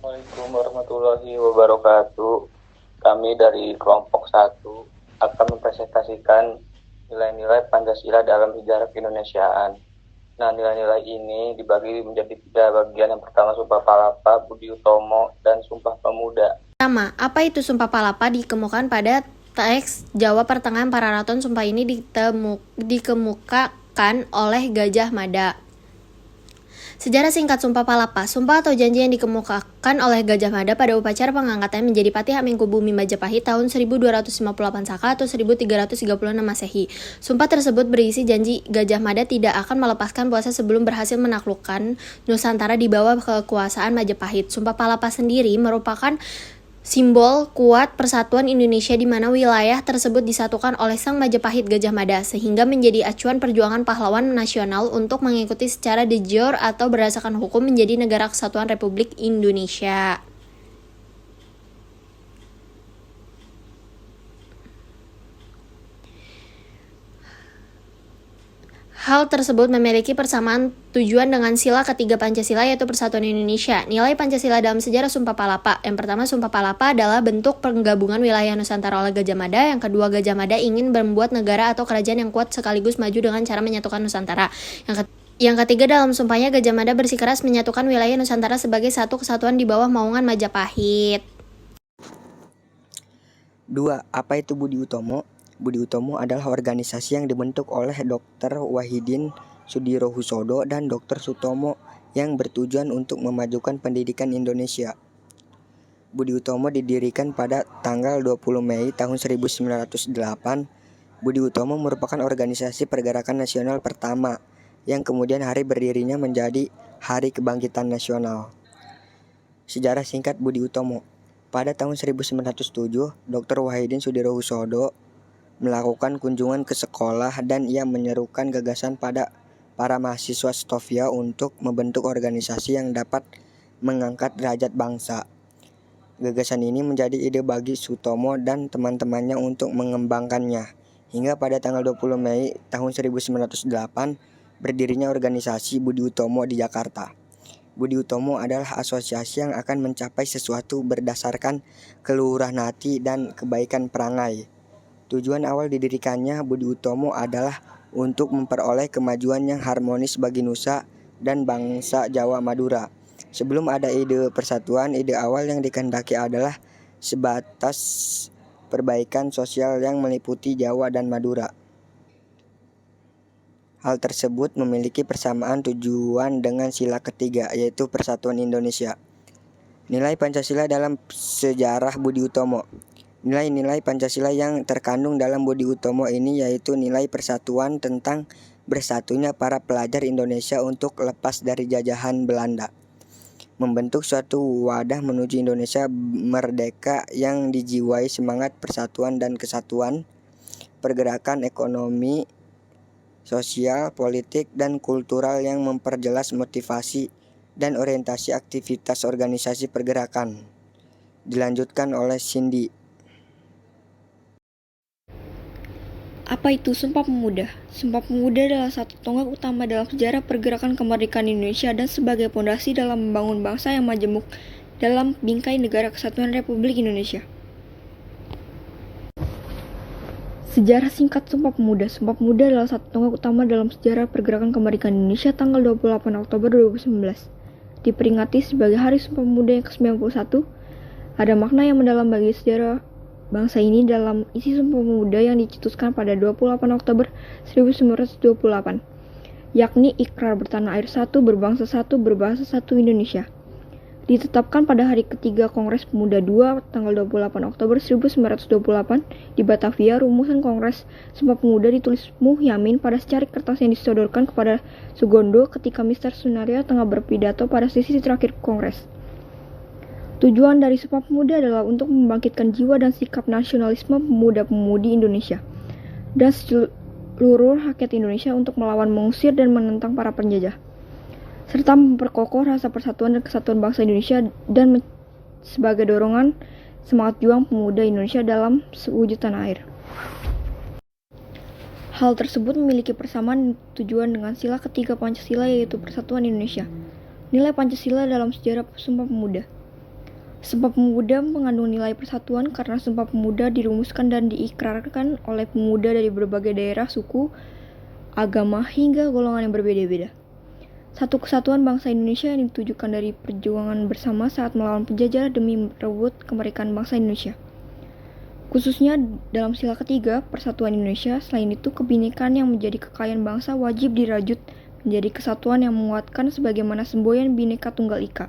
Assalamualaikum warahmatullahi wabarakatuh. Kami dari kelompok 1 akan mempresentasikan nilai-nilai Pancasila dalam sejarah keindonesiaan. Nah, nilai-nilai ini dibagi menjadi 3 bagian. Yang pertama Sumpah Palapa, Budi Utomo, dan Sumpah Pemuda. Pertama, apa itu Sumpah Palapa dikemukakan pada teks Jawa Pertengahan Pararaton. Sumpah ini dikemukakan oleh Gajah Mada. Sejarah singkat Sumpah Palapa. Sumpah atau janji yang dikemukakan oleh Gajah Mada pada upacara pengangkatan menjadi Patih Hamengkubuumi Majapahit tahun 1258 Saka atau 1336 Masehi. Sumpah tersebut berisi janji Gajah Mada tidak akan melepaskan puasa sebelum berhasil menaklukkan Nusantara di bawah kekuasaan Majapahit. Sumpah Palapa sendiri merupakan simbol kuat persatuan Indonesia di mana wilayah tersebut disatukan oleh Sang Majapahit Gajah Mada sehingga menjadi acuan perjuangan pahlawan nasional untuk mengikuti secara de jure atau berdasarkan hukum menjadi negara kesatuan Republik Indonesia. Hal tersebut memiliki persamaan tujuan dengan sila ketiga Pancasila yaitu Persatuan Indonesia. Nilai Pancasila dalam sejarah Sumpah Palapa. Yang pertama, Sumpah Palapa adalah bentuk penggabungan wilayah Nusantara oleh Gajah Mada. Yang kedua, Gajah Mada ingin membuat negara atau kerajaan yang kuat sekaligus maju dengan cara menyatukan Nusantara. Yang ketiga, dalam sumpahnya Gajah Mada bersikeras menyatukan wilayah Nusantara sebagai satu kesatuan di bawah naungan Majapahit. 2. Apa itu Budi Utomo? Budi Utomo adalah organisasi yang dibentuk oleh Dr. Wahidin Sudirohusodo dan Dr. Sutomo yang bertujuan untuk memajukan pendidikan Indonesia. Budi Utomo didirikan pada tanggal 20 Mei tahun 1908. Budi Utomo merupakan organisasi pergerakan nasional pertama yang kemudian hari berdirinya menjadi Hari Kebangkitan Nasional. Sejarah singkat Budi Utomo. Pada tahun 1907, Dr. Wahidin Sudirohusodo melakukan kunjungan ke sekolah dan ia menyerukan gagasan pada para mahasiswa Stovia untuk membentuk organisasi yang dapat mengangkat derajat bangsa. Gagasan ini menjadi ide bagi Sutomo dan teman-temannya untuk mengembangkannya. Hingga pada tanggal 20 Mei tahun 1908, berdirinya organisasi Budi Utomo di Jakarta. Budi Utomo adalah asosiasi yang akan mencapai sesuatu berdasarkan keluhuran hati dan kebaikan perangai. Tujuan awal didirikannya Budi Utomo adalah untuk memperoleh kemajuan yang harmonis bagi Nusa dan bangsa Jawa Madura. Sebelum ada ide persatuan, ide awal yang dikehendaki adalah sebatas perbaikan sosial yang meliputi Jawa dan Madura. Hal tersebut memiliki persamaan tujuan dengan sila ketiga, yaitu Persatuan Indonesia. Nilai Pancasila dalam sejarah Budi Utomo. Nilai-nilai Pancasila yang terkandung dalam Budi Utomo ini yaitu nilai persatuan tentang bersatunya para pelajar Indonesia untuk lepas dari jajahan Belanda. Membentuk suatu wadah menuju Indonesia merdeka yang dijiwai semangat persatuan dan kesatuan, pergerakan ekonomi, sosial, politik, dan kultural yang memperjelas motivasi dan orientasi aktivitas organisasi pergerakan. Dilanjutkan oleh Cindy. Apa itu Sumpah Pemuda? Sumpah Pemuda adalah satu tonggak utama dalam sejarah pergerakan kemerdekaan Indonesia dan sebagai pondasi dalam membangun bangsa yang majemuk dalam bingkai negara kesatuan Republik Indonesia. Sejarah singkat Sumpah Pemuda. Sumpah Pemuda adalah satu tonggak utama dalam sejarah pergerakan kemerdekaan Indonesia tanggal 28 Oktober 2019. Diperingati sebagai Hari Sumpah Pemuda yang ke-91, ada makna yang mendalam bagi sejarah bangsa ini dalam isi Sumpah Pemuda yang dicetuskan pada 28 Oktober 1928, yakni ikrar bertanah air satu, berbangsa satu, berbahasa satu Indonesia. Ditetapkan pada hari ketiga Kongres Pemuda II tanggal 28 Oktober 1928 di Batavia. Rumusan Kongres Sumpah Pemuda ditulis Muhyamin pada secarik kertas yang disodorkan kepada Sugondo ketika Mr. Sunario tengah berpidato pada sesi terakhir Kongres. Tujuan dari Sumpah Pemuda adalah untuk membangkitkan jiwa dan sikap nasionalisme pemuda-pemudi Indonesia dan seluruh rakyat Indonesia untuk melawan, mengusir, dan menentang para penjajah, serta memperkokoh rasa persatuan dan kesatuan bangsa Indonesia dan sebagai dorongan semangat juang pemuda Indonesia dalam sewujud tanah air. Hal tersebut memiliki persamaan tujuan dengan sila ketiga Pancasila yaitu Persatuan Indonesia. Nilai Pancasila dalam sejarah Sumpah Pemuda. Sumpah Pemuda mengandung nilai persatuan karena Sumpah Pemuda dirumuskan dan diikrarkan oleh pemuda dari berbagai daerah, suku, agama, hingga golongan yang berbeda-beda. Satu kesatuan bangsa Indonesia yang ditujukan dari perjuangan bersama saat melawan penjajah demi merebut kemerdekaan bangsa Indonesia. Khususnya dalam sila ketiga, Persatuan Indonesia, selain itu kebinekaan yang menjadi kekayaan bangsa wajib dirajut menjadi kesatuan yang menguatkan sebagaimana semboyan Bhinneka Tunggal Ika.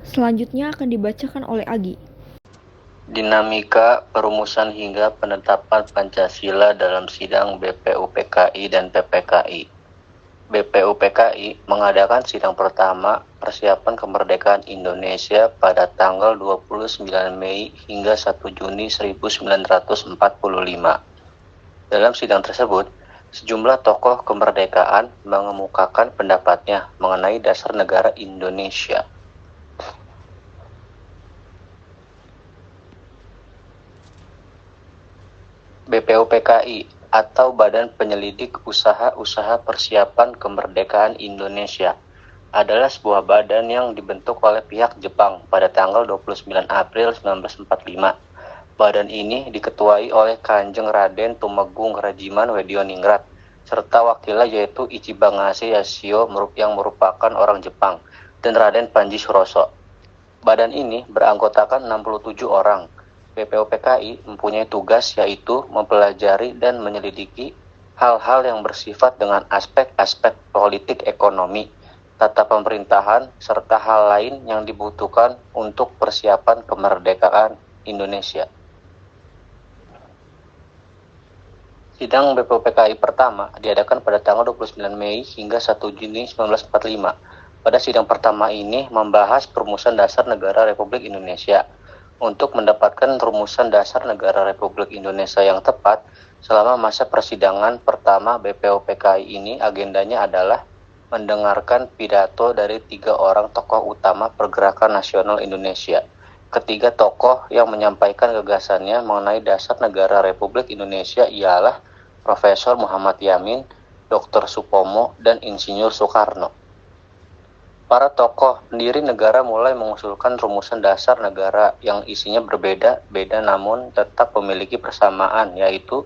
Selanjutnya akan dibacakan oleh Agi. Dinamika perumusan hingga penetapan Pancasila dalam sidang BPUPKI dan PPKI. BPUPKI mengadakan sidang pertama persiapan kemerdekaan Indonesia pada tanggal 29 Mei hingga 1 Juni 1945. Dalam sidang tersebut, sejumlah tokoh kemerdekaan mengemukakan pendapatnya mengenai dasar negara Indonesia. BPUPKI atau Badan Penyelidik Usaha-Usaha Persiapan Kemerdekaan Indonesia adalah sebuah badan yang dibentuk oleh pihak Jepang pada tanggal 29 April 1945. Badan ini diketuai oleh Kanjeng Raden Tumenggung Rajiman Wedioningrat serta wakilnya yaitu Ichibagase Yasuo yang merupakan orang Jepang dan Raden Panji Suroso. Badan ini beranggotakan 67 orang. BPUPKI mempunyai tugas yaitu mempelajari dan menyelidiki hal-hal yang bersifat dengan aspek-aspek politik ekonomi, tata pemerintahan, serta hal lain yang dibutuhkan untuk persiapan kemerdekaan Indonesia. Sidang BPUPKI pertama diadakan pada tanggal 29 Mei hingga 1 Juni 1945. Pada sidang pertama ini membahas perumusan dasar negara Republik Indonesia. Untuk mendapatkan rumusan dasar negara Republik Indonesia yang tepat, selama masa persidangan pertama BPUPKI ini agendanya adalah mendengarkan pidato dari 3 orang tokoh utama pergerakan nasional Indonesia. Ketiga tokoh yang menyampaikan gagasannya mengenai dasar negara Republik Indonesia ialah Profesor Muhammad Yamin, Dr. Supomo, dan Insinyur Soekarno. Para tokoh pendiri negara mulai mengusulkan rumusan dasar negara yang isinya berbeda-beda namun tetap memiliki persamaan, yaitu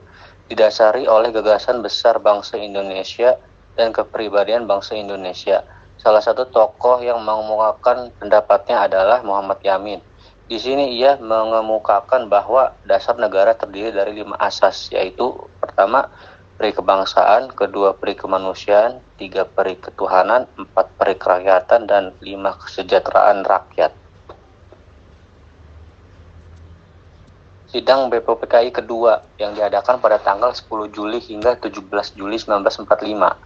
didasari oleh gagasan besar bangsa Indonesia dan kepribadian bangsa Indonesia. Salah satu tokoh yang mengemukakan pendapatnya adalah Muhammad Yamin. Di sini ia mengemukakan bahwa dasar negara terdiri dari 5 asas, yaitu pertama, peri kebangsaan, kedua peri kemanusiaan, 3 peri ketuhanan, 4 peri kerakyatan, dan 5 kesejahteraan rakyat. Sidang BPUPKI kedua yang diadakan pada tanggal 10 Juli hingga 17 Juli 1945.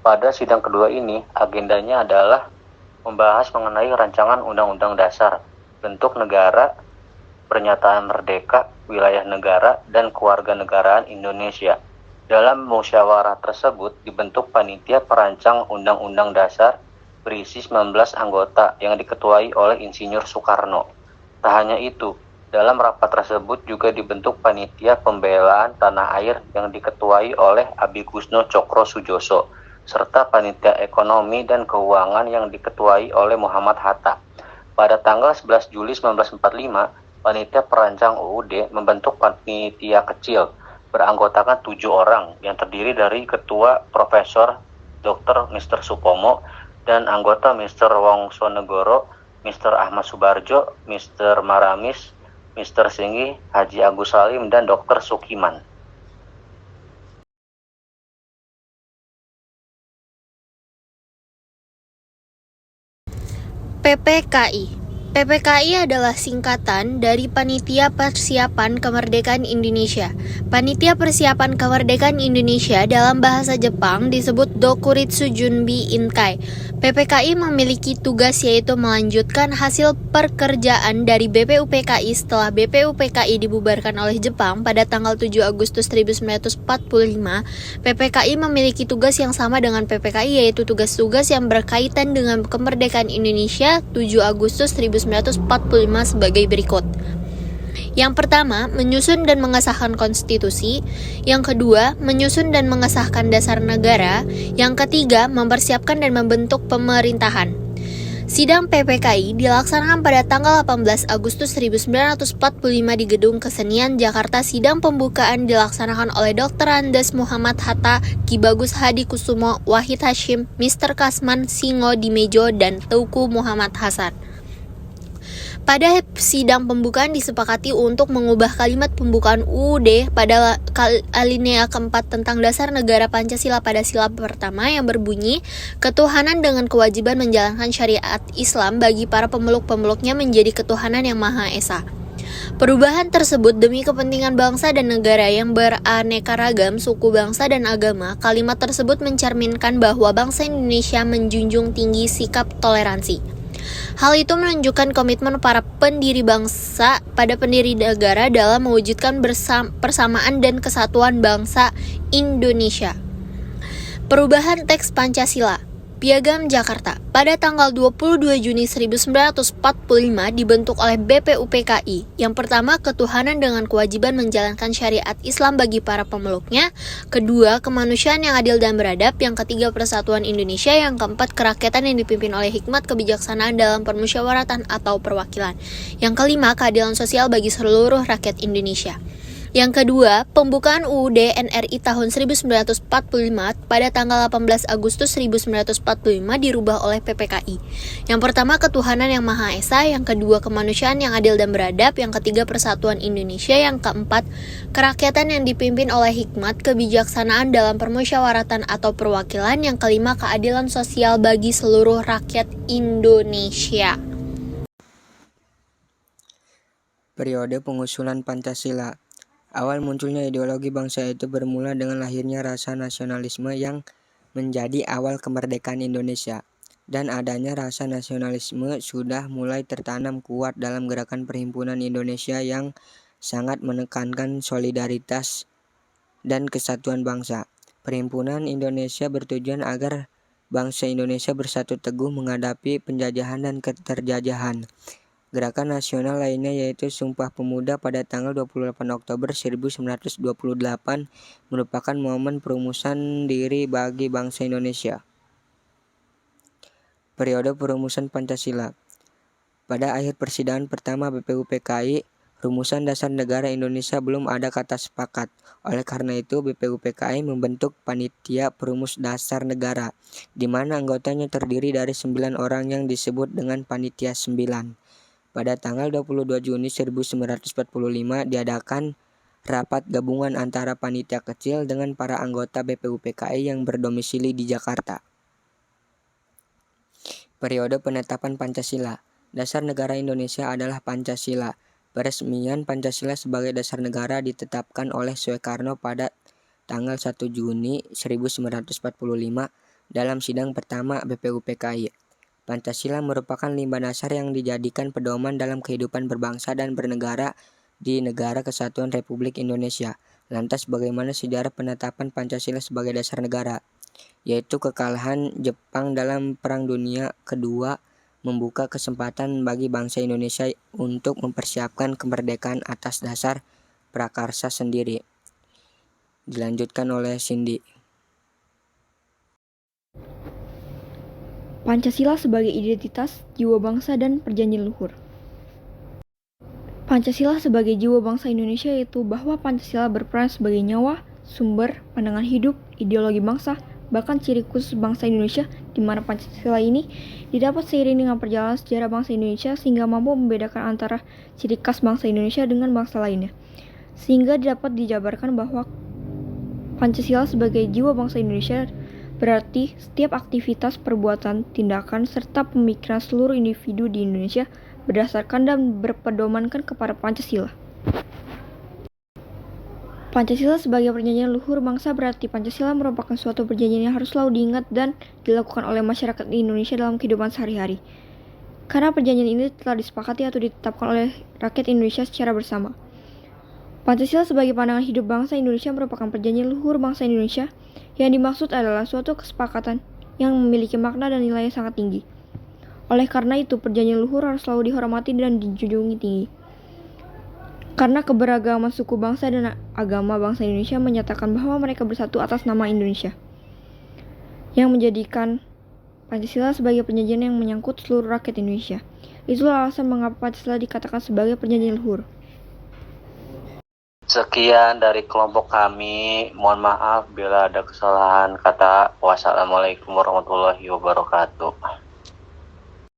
Pada sidang kedua ini, agendanya adalah membahas mengenai rancangan Undang-Undang Dasar, bentuk negara, pernyataan merdeka, wilayah negara, dan kewarganegaraan Indonesia. Dalam musyawarah tersebut dibentuk panitia perancang Undang-Undang Dasar berisi 19 anggota yang diketuai oleh Insinyur Soekarno. Tak hanya itu, dalam rapat tersebut juga dibentuk panitia pembelaan tanah air yang diketuai oleh Abigusno Cokro Sujoso, serta panitia ekonomi dan keuangan yang diketuai oleh Muhammad Hatta. Pada tanggal 11 Juli 1945, panitia perancang UUD membentuk panitia kecil beranggotakan 7 orang yang terdiri dari ketua Profesor Dr. Mr. Supomo dan anggota Mr. Wongsonegoro, Mr. Ahmad Subarjo, Mr. Maramis, Mr. Singgi, Haji Agus Salim, dan Dr. Sukiman. PPKI. PPKI adalah singkatan dari Panitia Persiapan Kemerdekaan Indonesia. Panitia Persiapan Kemerdekaan Indonesia dalam bahasa Jepang disebut Dokuritsu Junbi Inkai. PPKI memiliki tugas yaitu melanjutkan hasil pekerjaan dari BPUPKI setelah BPUPKI dibubarkan oleh Jepang pada tanggal 7 Agustus 1945. PPKI memiliki tugas yang sama dengan PPKI yaitu tugas-tugas yang berkaitan dengan kemerdekaan Indonesia 7 Agustus 1945 sebagai berikut. Yang pertama, menyusun dan mengesahkan konstitusi. Yang kedua, menyusun dan mengesahkan dasar negara. Yang ketiga, mempersiapkan dan membentuk pemerintahan. Sidang PPKI dilaksanakan pada tanggal 18 Agustus 1945 di Gedung Kesenian Jakarta. Sidang pembukaan dilaksanakan oleh Dr. Andes Muhammad Hatta, Ki Bagus Hadi Kusumo, Wahid Hashim, Mr. Kasman Singo Dimejo, dan Teuku Muhammad Hasan. Pada sidang pembukaan disepakati untuk mengubah kalimat pembukaan UUD pada alinea keempat tentang dasar negara Pancasila pada sila pertama yang berbunyi, ketuhanan dengan kewajiban menjalankan syariat Islam bagi para pemeluk-pemeluknya menjadi ketuhanan yang Maha Esa. Perubahan tersebut demi kepentingan bangsa dan negara yang beraneka ragam suku, bangsa, dan agama. Kalimat tersebut mencerminkan bahwa bangsa Indonesia menjunjung tinggi sikap toleransi. Hal itu menunjukkan komitmen para pendiri bangsa pada pendiri negara dalam mewujudkan persamaan dan kesatuan bangsa Indonesia. Perubahan teks Pancasila. Piagam Jakarta pada tanggal 22 Juni 1945 dibentuk oleh BPUPKI. Yang pertama, ketuhanan dengan kewajiban menjalankan syariat Islam bagi para pemeluknya. Kedua, kemanusiaan yang adil dan beradab. Yang ketiga, persatuan Indonesia. Yang keempat, kerakyatan yang dipimpin oleh hikmat kebijaksanaan dalam permusyawaratan atau perwakilan. Yang kelima, keadilan sosial bagi seluruh rakyat Indonesia. Yang kedua, pembukaan UUD NRI tahun 1945 pada tanggal 18 Agustus 1945 dirubah oleh PPKI. Yang pertama, ketuhanan yang Maha Esa. Yang kedua, kemanusiaan yang adil dan beradab. Yang ketiga, persatuan Indonesia. Yang keempat, kerakyatan yang dipimpin oleh hikmat kebijaksanaan dalam permusyawaratan atau perwakilan. Yang kelima, keadilan sosial bagi seluruh rakyat Indonesia. Periode pengusulan Pancasila. Awal munculnya ideologi bangsa itu bermula dengan lahirnya rasa nasionalisme yang menjadi awal kemerdekaan Indonesia. Dan adanya rasa nasionalisme sudah mulai tertanam kuat dalam gerakan perhimpunan Indonesia yang sangat menekankan solidaritas dan kesatuan bangsa. Perhimpunan Indonesia bertujuan agar bangsa Indonesia bersatu teguh menghadapi penjajahan dan keterjajahan. Gerakan nasional lainnya yaitu Sumpah Pemuda pada tanggal 28 Oktober 1928 merupakan momen perumusan diri bagi bangsa Indonesia. Periode perumusan Pancasila. Pada akhir persidangan pertama BPUPKI, rumusan dasar negara Indonesia belum ada kata sepakat. Oleh karena itu, BPUPKI membentuk panitia perumus dasar negara, di mana anggotanya terdiri dari 9 orang yang disebut dengan Panitia 9. Pada tanggal 22 Juni 1945 diadakan rapat gabungan antara panitia kecil dengan para anggota BPUPKI yang berdomisili di Jakarta. Periode penetapan Pancasila. Dasar negara Indonesia adalah Pancasila. Peresmian Pancasila sebagai dasar negara ditetapkan oleh Soekarno pada tanggal 1 Juni 1945 dalam sidang pertama BPUPKI. Pancasila merupakan limbah dasar yang dijadikan pedoman dalam kehidupan berbangsa dan bernegara di Negara Kesatuan Republik Indonesia. Lantas bagaimana sejarah penetapan Pancasila sebagai dasar negara? Yaitu kekalahan Jepang dalam Perang Dunia Kedua membuka kesempatan bagi bangsa Indonesia untuk mempersiapkan kemerdekaan atas dasar prakarsa sendiri. Dilanjutkan oleh Cindy. Pancasila sebagai identitas, jiwa bangsa, dan perjanjian luhur. Pancasila sebagai jiwa bangsa Indonesia yaitu bahwa Pancasila berperan sebagai nyawa, sumber, pandangan hidup, ideologi bangsa, bahkan ciri khusus bangsa Indonesia, di mana Pancasila ini didapat seiring dengan perjalanan sejarah bangsa Indonesia sehingga mampu membedakan antara ciri khas bangsa Indonesia dengan bangsa lainnya. Sehingga dapat dijabarkan bahwa Pancasila sebagai jiwa bangsa Indonesia berarti setiap aktivitas, perbuatan, tindakan, serta pemikiran seluruh individu di Indonesia berdasarkan dan berpedomankan kepada Pancasila. Pancasila sebagai perjanjian luhur bangsa berarti Pancasila merupakan suatu perjanjian yang harus selalu diingat dan dilakukan oleh masyarakat Indonesia dalam kehidupan sehari-hari. Karena perjanjian ini telah disepakati atau ditetapkan oleh rakyat Indonesia secara bersama. Pancasila sebagai pandangan hidup bangsa Indonesia merupakan perjanjian luhur bangsa Indonesia yang dimaksud adalah suatu kesepakatan yang memiliki makna dan nilai yang sangat tinggi. Oleh karena itu, perjanjian luhur harus selalu dihormati dan dijunjung tinggi. Karena keberagaman suku bangsa dan agama bangsa Indonesia menyatakan bahwa mereka bersatu atas nama Indonesia, yang menjadikan Pancasila sebagai perjanjian yang menyangkut seluruh rakyat Indonesia. Itulah alasan mengapa Pancasila dikatakan sebagai perjanjian luhur. Sekian dari kelompok kami. Mohon maaf bila ada kesalahan kata. Wassalamualaikum warahmatullahi wabarakatuh.